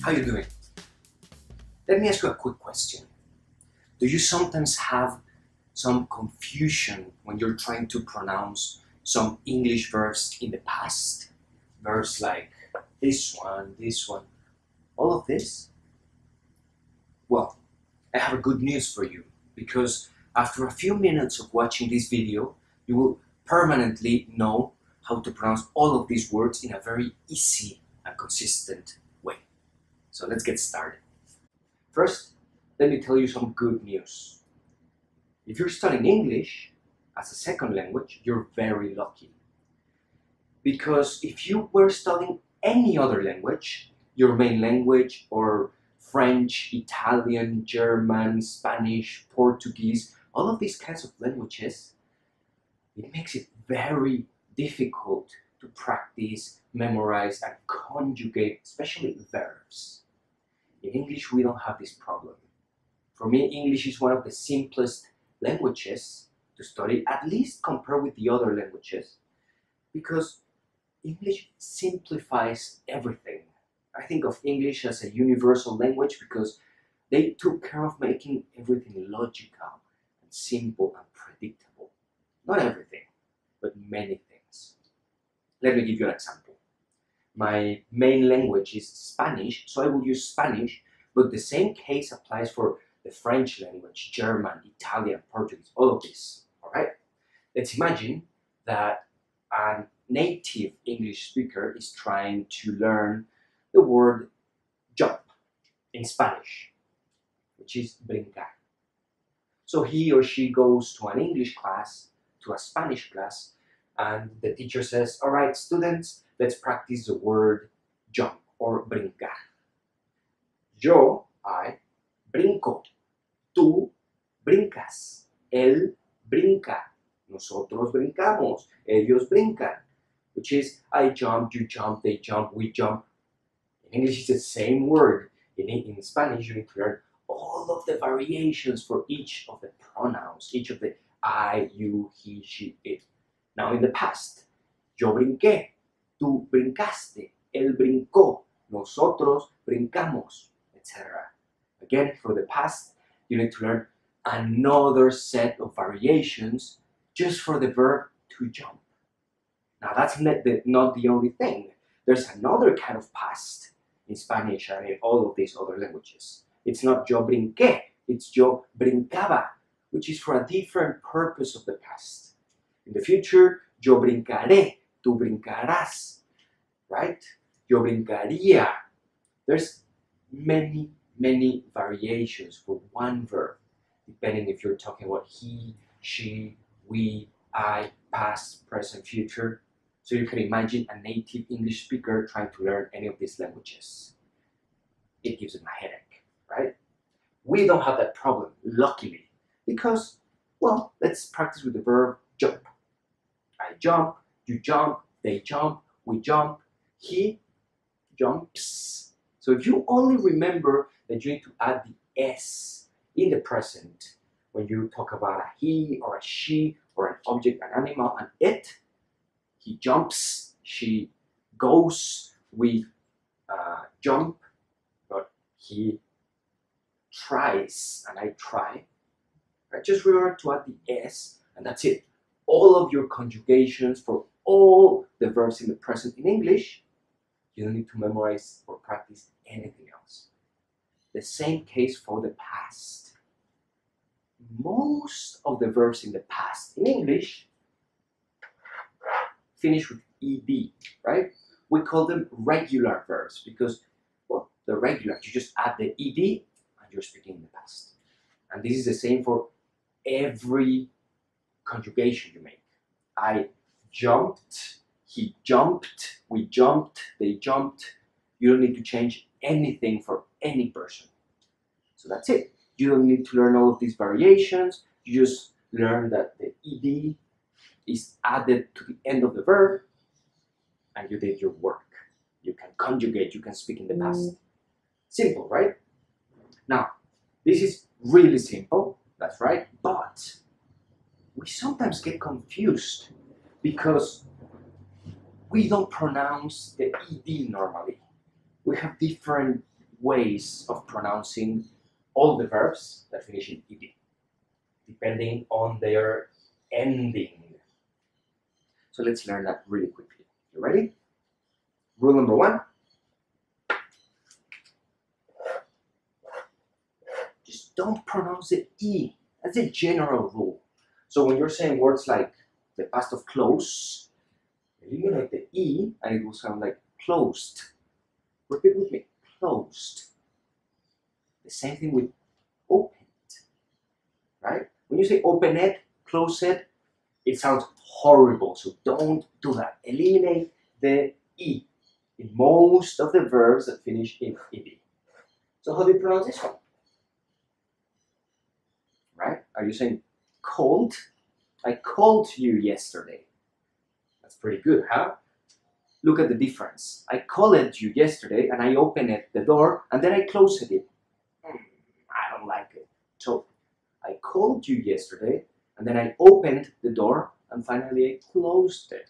How you doing? Let me ask you a quick question. Do you sometimes have some confusion when you're trying to pronounce some English verbs in the past? Verbs like this one, all of this? Well, I have a good news for you, because after a few minutes of watching this video, you will permanently know how to pronounce all of these words in a very easy and consistent way. So let's get started. First, let me tell you some good news. If you're studying English as a second language, you're very lucky. Because if you were studying any other language, your main language, or French, Italian, German, Spanish, Portuguese, all of these kinds of languages, it makes it very difficult to practice, memorize, and conjugate, especially verbs. In English, we don't have this problem. For me, English is one of the simplest languages to study, at least compared with the other languages, because English simplifies everything. I think of English as a universal language because they took care of making everything logical and simple and predictable. Not everything, but many things. Let me give you an example. My main language is Spanish, so I will use Spanish, but the same case applies for the French language, German, Italian, Portuguese, all of this, all right? Let's imagine that a native English speaker is trying to learn the word jump in Spanish, which is brincar. So he or she goes to an English class, to a Spanish class, and the teacher says, all right, students, let's practice the word jump or brincar. Yo, I, brinco. Tú brincas. Él brinca. Nosotros brincamos. Ellos brincan. Which is, I jump, you jump, they jump, we jump. In English, it's the same word. In Spanish, you need to learn all of the variations for each of the pronouns, each of the I, you, he, she, it. Now, in the past, yo brinqué, tú brincaste, él brincó, nosotros brincamos, etc. Again, for the past, you need to learn another set of variations just for the verb to jump. Now, that's not the only thing. There's another kind of past in Spanish and in all of these other languages. It's not yo brinqué, it's yo brincaba, which is for a different purpose of the past. In the future, yo brincaré, tú brincarás, right? Yo brincaría. There's many variations for one verb, depending if you're talking about he, she, we, I, past, present, future. So you can imagine a native English speaker trying to learn any of these languages. It gives them a headache, right? We don't have that problem, luckily, because, well, let's practice with the verb jump. I jump, you jump, they jump, we jump, he jumps. So if you only remember that you need to add the S in the present when you talk about a he or a she or an object, an animal, an it, he jumps, she goes, we jump, but he tries and I try. Right? Just remember to add the S and that's it. All of your conjugations for all the verbs in the present in English, you don't need to memorize or practice anything else. The same case for the past. Most of the verbs in the past in English finish with ed, right? We call them regular verbs because, well, they're regular. You just add the ed and you're speaking in the past. And this is the same for every conjugation you make. I jumped, he jumped, we jumped, they jumped. You don't need to change anything for any person. So that's it. You don't need to learn all of these variations. You just learn that the ed is added to the end of the verb and you did your work. You can conjugate, you can speak in the past. Simple, right? Now, this is really simple, that's right, but we sometimes get confused because we don't pronounce the ed normally. We have different ways of pronouncing all the verbs that finish in ed, depending on their ending. So let's learn that really quickly. You ready? Rule number 1. Just don't pronounce the E. That's a general rule. So when you're saying words like the past of close, eliminate the E and it will sound like closed. Repeat with me. Closed. The same thing with opened. Right? When you say open it, close it, it sounds horrible. So don't do that. Eliminate the E in most of the verbs that finish in ed. So how do you pronounce this one? Right? Are you saying called? I called you yesterday. That's pretty good, huh? Look at the difference. I called you yesterday and I opened the door and then I closed it. I don't like it. So I called you yesterday and then I opened the door and finally I closed it.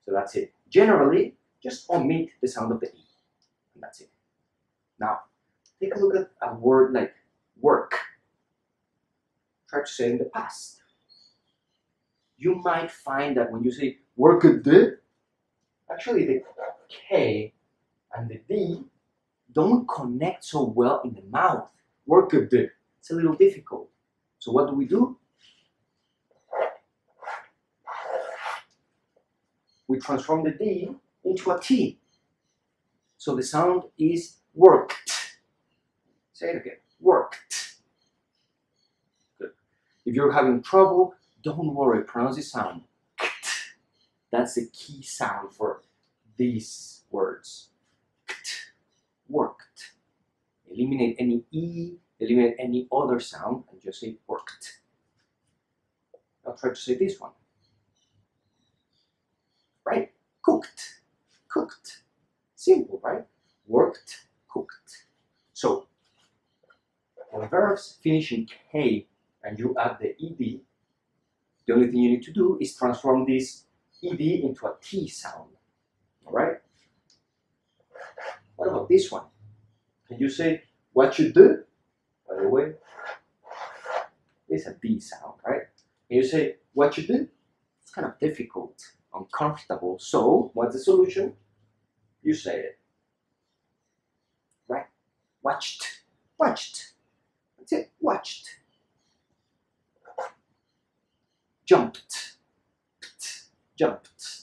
So that's it. Generally, just omit the sound of the E. And that's it. Now, take a look at a word like work. Try to say it in the past. You might find that when you say worked, actually the K and the D don't connect so well in the mouth. Worked. It's a little difficult. So what do? We transform the D into a T. So the sound is worked. Say it again. Worked. Good. If you're having trouble, don't worry. Pronounce the sound. That's the key sound for these words. Worked. Eliminate any E, eliminate any other sound, and just say worked. I'll try to say this one. Right? Cooked. Cooked. Simple, right? Worked, cooked. So, when verbs finish in K and you add the ED, the only thing you need to do is transform this ED into a T sound. Alright? What about this one? Can you say what you do? By the way, it's a D sound, right? Can you say what you do? It's kind of difficult, uncomfortable. So, what's the solution? You say it. Right? Watched. Watched. That's it. Watched. Jumped. Jumped.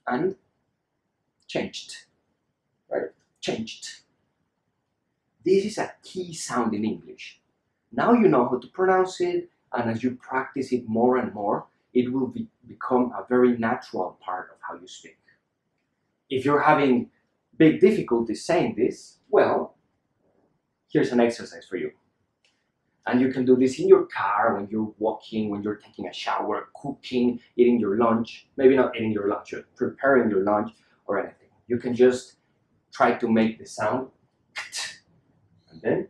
And changed. Right? Changed. This is a key sound in English. Now you know how to pronounce it, and as you practice it more and more, it will become a very natural part of how you speak. If you're having big difficulties saying this, well, here's an exercise for you. And you can do this in your car, when you're walking, when you're taking a shower, cooking, eating your lunch. Maybe not eating your lunch, you're preparing your lunch or anything. You can just try to make the sound and then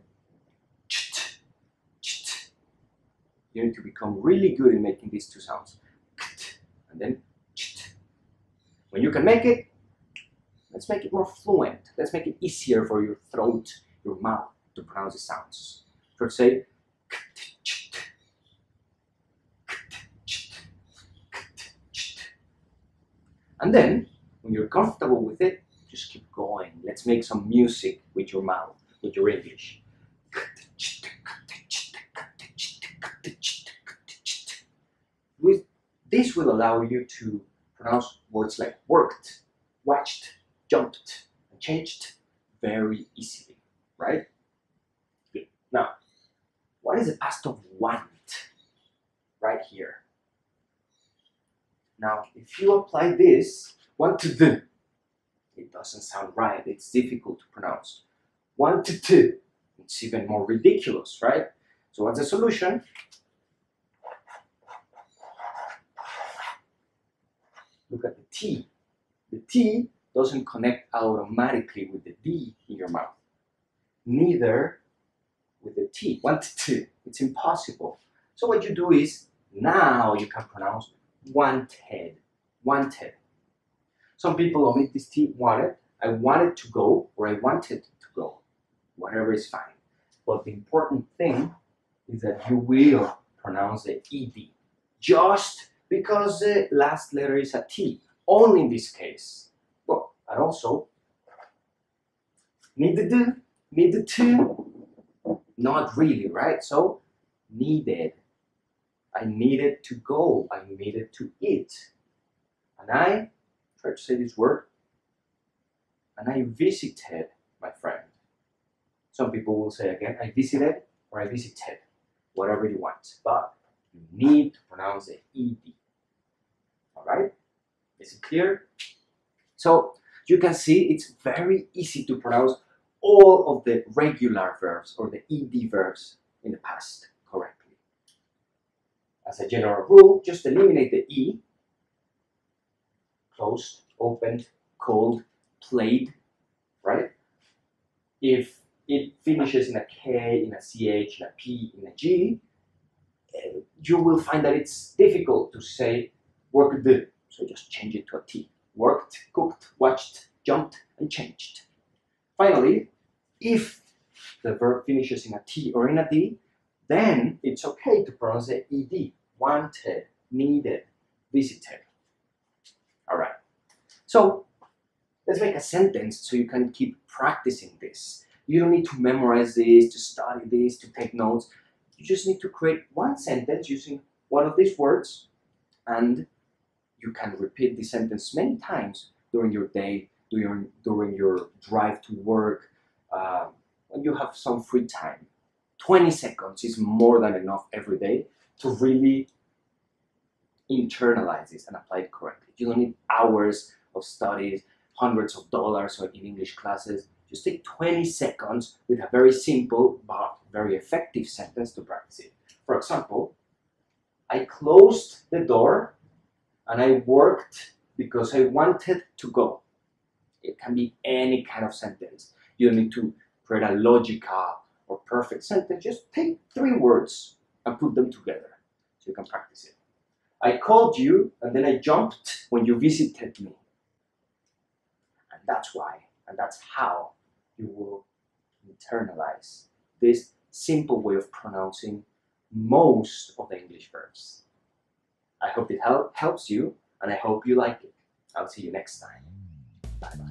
you need to become really good in making these two sounds. And then when you can make it, let's make it more fluent. Let's make it easier for your throat, your mouth to pronounce the sounds. First say and then when you're comfortable with it, just keep going. Let's make some music with your mouth, with your English. This will allow you to pronounce words like worked, watched, jumped, and changed very easily, right? Good. Now, what is the past of want? Right here. Now, if you apply this, want to do, it doesn't sound right. It's difficult to pronounce. Want to do, it's even more ridiculous, right? So what's the solution? Look at the T. The T doesn't connect automatically with the D in your mouth. Neither with the T. Want to. It's impossible. So what you do is, now you can pronounce wanted. Wanted. Some people omit this T, wanted, I wanted to go or I wanted to go. Whatever is fine. But the important thing is that you will pronounce the ed. Just because the last letter is a T. Only in this case. Well, and also, needed to, not really, right? So, needed. I needed to go. I needed to eat. And I, try to say this word, and I visited my friend. Some people will say again, I visited or I visited, whatever you want. But you need to pronounce the ed. All right? Is it clear? So you can see it's very easy to pronounce all of the regular verbs or the ed verbs in the past correctly. As a general rule, just eliminate the e. Closed, opened, cold, played, right? If it finishes in a K, in a CH, in a P, in a G, you will find that it's difficult to say worked. So just change it to a T. Worked, cooked, watched, jumped, and changed. Finally, if the verb finishes in a T or in a D, then it's okay to pronounce the ed. Wanted, needed, visited. All right. So let's make a sentence so you can keep practicing this. You don't need to memorize this, to study this, to take notes. You just need to create one sentence using one of these words, and you can repeat the sentence many times during your day, during your drive to work, when you have some free time. 20 seconds is more than enough every day to really internalize this and apply it correctly. You don't need hours of studies, hundreds of dollars in English classes. Just take 20 seconds with a very simple but very effective sentence to practice it. For example, I closed the door and I worked because I wanted to go. It can be any kind of sentence. You don't need to create a logical or perfect sentence. Just take 3 words and put them together so you can practice it. I called you and then I jumped when you visited me. And that's why, and that's how you will internalize this simple way of pronouncing most of the English verbs. I hope it helps you, and I hope you like it. I'll see you next time. Bye-bye.